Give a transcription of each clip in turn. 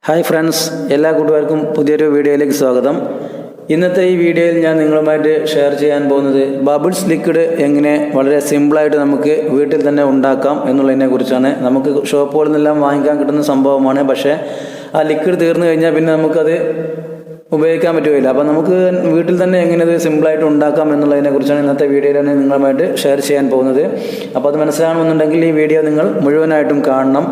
Hi friends, എല്ലാ കൂട്ടുകാർക്കും പുതിയൊരു വീഡിയോയിലേക്ക് സ്വാഗതം. ഇന്നത്തെ ഈ വീഡിയോയിൽ ഞാൻ നിങ്ങളുമായിട്ട് ഷെയർ ചെയ്യാൻ പോകുന്നത് ബബിൾസ് ലിക്വിഡ് എങ്ങനെ വളരെ സിമ്പിളായിട്ട് നമുക്ക് വീട്ടിൽ തന്നെ ഉണ്ടാക്കാം എന്നുള്ളതിനെ കുറിച്ചാണ്. നമുക്ക് ഷോപ്പുകളിൽ നിന്നെല്ലാം വാങ്ങിക്കാൻ കിട്ടുന്ന സംഭവമാണ്. പക്ഷേ ആ ലിക്വിഡ് തീർന്നു കഴിഞ്ഞാൽ പിന്നെ നമുക്കത് ഉപയോഗിക്കാൻ പറ്റുകയില്ല. അപ്പോൾ നമുക്ക് വീട്ടിൽ തന്നെ എങ്ങനെ അത് സിമ്പിളായിട്ട് ഉണ്ടാക്കാം എന്നുള്ളതിനെ കുറിച്ചാണ് ഇന്നത്തെ വീഡിയോയിലാണ് നിങ്ങളുമായിട്ട് ഷെയർ ചെയ്യാൻ പോകുന്നത്. അപ്പോൾ അത് മനസ്സിലാകണമെന്നുണ്ടെങ്കിൽ ഈ വീഡിയോ നിങ്ങൾ മുഴുവനായിട്ടും കാണണം.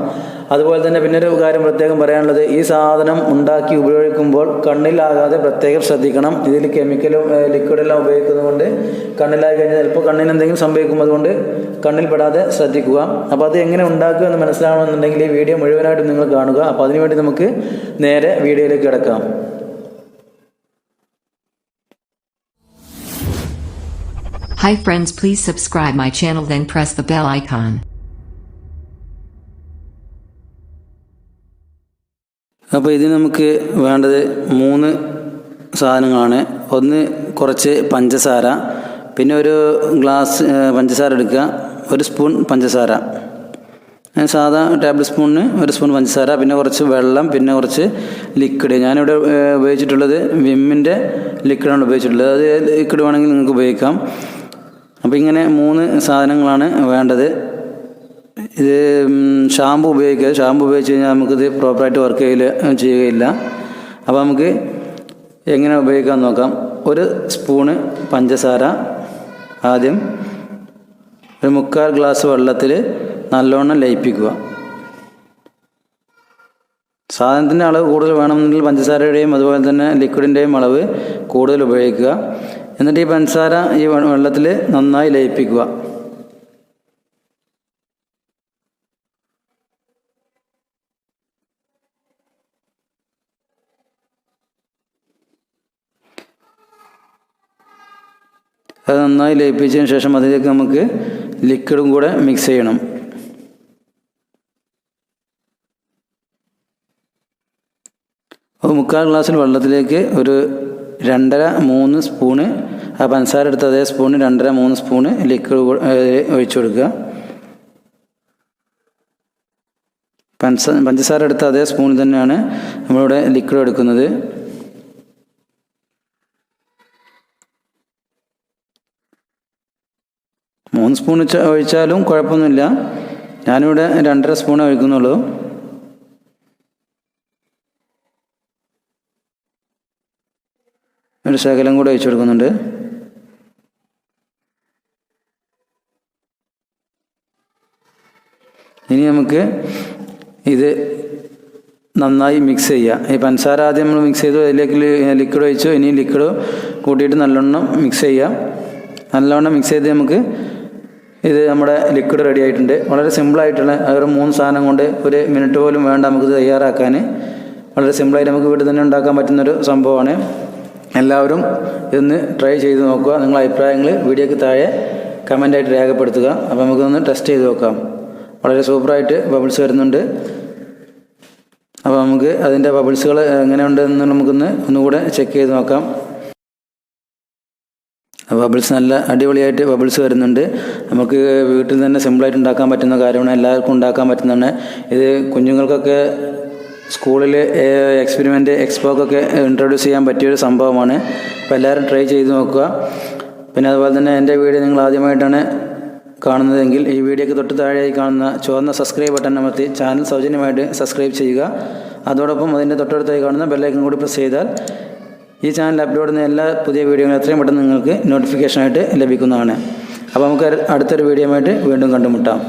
അതുപോലെ തന്നെ പിന്നൊരു കാര്യം പ്രത്യേകം പറയാനുള്ളത്, ഈ സാധനം ഉണ്ടാക്കി ഉപയോഗിക്കുമ്പോൾ കണ്ണിലാകാതെ പ്രത്യേകം ശ്രദ്ധിക്കണം. ഇതിൽ കെമിക്കലും ലിക്വിഡെല്ലാം ഉപയോഗിക്കുന്നതുകൊണ്ട് കണ്ണിലായി കഴിഞ്ഞാൽ ചിലപ്പോൾ കണ്ണിന് എന്തെങ്കിലും സംഭവിക്കും. അതുകൊണ്ട് കണ്ണിൽ പെടാതെ ശ്രദ്ധിക്കുക. അപ്പോൾ അത് എങ്ങനെ ഉണ്ടാക്കുക എന്ന് മനസ്സിലാകണമെന്നുണ്ടെങ്കിൽ ഈ വീഡിയോ മുഴുവനായിട്ടും നിങ്ങൾ കാണുക. അപ്പോൾ അതിനുവേണ്ടി നമുക്ക് നേരെ വീഡിയോയിലേക്ക് കിടക്കാം. Hi friends, please subscribe my channel then press the bell icon. അപ്പോൾ ഇതിന് നമുക്ക് വേണ്ടത് 3 സാധനങ്ങളാണ്. ഒന്ന് കുറച്ച് പഞ്ചസാര, പിന്നെ ഒരു ഗ്ലാസ് പഞ്ചസാര എടുക്കുക, 1 സ്പൂൺ പഞ്ചസാര, സാധാ ടേബിൾ സ്പൂണിന് 1 സ്പൂൺ പഞ്ചസാര, പിന്നെ കുറച്ച് വെള്ളം, പിന്നെ കുറച്ച് ലിക്വിഡ്. ഞാനിവിടെ ഉപയോഗിച്ചിട്ടുള്ളത് വിമ്മിൻ്റെ ലിക്വിഡാണ് ഉപയോഗിച്ചിട്ടുള്ളത്. അത് ലിക്വിഡ് വേണമെങ്കിൽ നിങ്ങൾക്ക് ഉപയോഗിക്കാം. അപ്പോൾ ഇങ്ങനെ 3 സാധനങ്ങളാണ് വേണ്ടത്. ഇത് ഷാമ്പു ഉപയോഗിക്കുക. ഷാമ്പു ഉപയോഗിച്ച് കഴിഞ്ഞാൽ നമുക്കിത് പ്രോപ്പറായിട്ട് വർക്ക് ചെയ്യുകയില്ല. അപ്പോൾ നമുക്ക് എങ്ങനെ ഉപയോഗിക്കാൻ നോക്കാം. 1 സ്പൂണ് പഞ്ചസാര ആദ്യം 1/4 ഗ്ലാസ് വെള്ളത്തിൽ നല്ലോണം ലയിപ്പിക്കുക. സാധനത്തിൻ്റെ അളവ് കൂടുതൽ വേണമെന്നുണ്ടെങ്കിൽ പഞ്ചസാരയുടെയും അതുപോലെ തന്നെ ലിക്വിഡിൻ്റെയും അളവ് കൂടുതൽ ഉപയോഗിക്കുക. എന്നിട്ട് ഈ പഞ്ചസാര ഈ വെള്ളത്തിൽ നന്നായി ലയിപ്പിക്കുക. അത് നന്നായി ലയിപ്പിച്ചതിന് ശേഷം അതിലേക്ക് നമുക്ക് ലിക്വിഡും കൂടെ മിക്സ് ചെയ്യണം. അപ്പോൾ 1/4 ഗ്ലാസ്സിൽ വെള്ളത്തിലേക്ക് ഒരു 2.5-3 സ്പൂണ് ആ പഞ്ചസാര എടുത്ത അതേ സ്പൂണ് 2.5-3 സ്പൂണ് ലിക്വിഡ് ഒഴിച്ചു കൊടുക്കുക. പഞ്ചസാര എടുത്ത അതേ സ്പൂൺ തന്നെയാണ് നമ്മളിവിടെ ലിക്വിഡ് എടുക്കുന്നത്. മൂന്ന് സ്പൂൺ ഒഴിച്ചാലും കുഴപ്പമൊന്നുമില്ല. ഞാനിവിടെ 2.5 സ്പൂൺ ഒഴിക്കുന്നുള്ളൂ. ഒരു ശകലം കൂടെ ഒഴിച്ചു കൊടുക്കുന്നുണ്ട്. ഇനി നമുക്ക് ഇത് നന്നായി മിക്സ് ചെയ്യാം. ഈ പഞ്ചസാര ആദ്യം നമ്മൾ മിക്സ് ചെയ്തു, അതിലേക്ക് ലിക്വിഡ് ഒഴിച്ചു. ഇനി ലിക്വിഡ് കൂട്ടിയിട്ട് നല്ലോണം മിക്സ് ചെയ്യാം. നല്ലോണം മിക്സ് ചെയ്ത് നമുക്ക് ഇത് നമ്മുടെ ലിക്വിഡ് റെഡി ആയിട്ടുണ്ട്. വളരെ സിമ്പിളായിട്ടുള്ള ഒരു 3 സാധനം കൊണ്ട് 1 മിനിറ്റ് പോലും വേണ്ട നമുക്കിത് തയ്യാറാക്കാൻ. വളരെ സിമ്പിളായിട്ട് നമുക്ക് വീട്ടിൽ തന്നെ ഉണ്ടാക്കാൻ പറ്റുന്നൊരു സംഭവമാണ്. എല്ലാവരും ഇതൊന്ന് ട്രൈ ചെയ്ത് നോക്കുക. നിങ്ങളുടെ അഭിപ്രായങ്ങൾ വീഡിയോയ്ക്ക് താഴെ കമൻ്റായിട്ട് രേഖപ്പെടുത്തുക. അപ്പോൾ നമുക്കൊന്ന് ടെസ്റ്റ് ചെയ്ത് നോക്കാം. വളരെ സൂപ്പറായിട്ട് ബബിൾസ് വരുന്നുണ്ട്. അപ്പോൾ നമുക്ക് അതിൻ്റെ ബബിൾസുകൾ എങ്ങനെയുണ്ടെന്ന് ഒന്നുകൂടെ ചെക്ക് ചെയ്ത് നോക്കാം. ബബിൾസ് നല്ല അടിപൊളിയായിട്ട് ബബിൾസ് വരുന്നുണ്ട്. നമുക്ക് വീട്ടിൽ തന്നെ സിമ്പിളായിട്ട് ഉണ്ടാക്കാൻ പറ്റുന്ന കാര്യമാണ്. എല്ലാവർക്കും ഉണ്ടാക്കാൻ പറ്റുന്നതാണ്. ഇത് കുഞ്ഞുങ്ങൾക്കൊക്കെ സ്കൂളിൽ എക്സ്പെരിമെൻ്റ് എക്സ്പോക്കൊക്കെ ഇൻട്രൊഡ്യൂസ് ചെയ്യാൻ പറ്റിയൊരു സംഭവമാണ്. അപ്പോൾ എല്ലാവരും ട്രൈ ചെയ്ത് നോക്കുക. പിന്നെ അതുപോലെ തന്നെ എൻ്റെ വീഡിയോ നിങ്ങൾ ആദ്യമായിട്ടാണ് കാണുന്നതെങ്കിൽ ഈ വീഡിയോയ്ക്ക് തൊട്ട് താഴെയായി കാണുന്ന ചുവന്ന സബ്സ്ക്രൈബ് ബട്ടൺ അമർത്തി ചാനൽ സൗജന്യമായിട്ട് സബ്സ്ക്രൈബ് ചെയ്യുക. അതോടൊപ്പം അതിൻ്റെ തൊട്ടടുത്തായി കാണുന്ന ബെല്ലൈക്കൺ കൂടി പ്രസ് ചെയ്താൽ ഈ ചാനൽ അപ്ലോഡ് ചെയ്യുന്ന എല്ലാ പുതിയ വീഡിയോകളും എത്രയും പെട്ടെന്ന് നിങ്ങൾക്ക് നോട്ടിഫിക്കേഷനായിട്ട് ലഭിക്കുന്നതാണ്. അപ്പോൾ നമുക്ക് അടുത്തൊരു വീഡിയോയുമായിട്ട് വീണ്ടും കണ്ടുമുട്ടാം.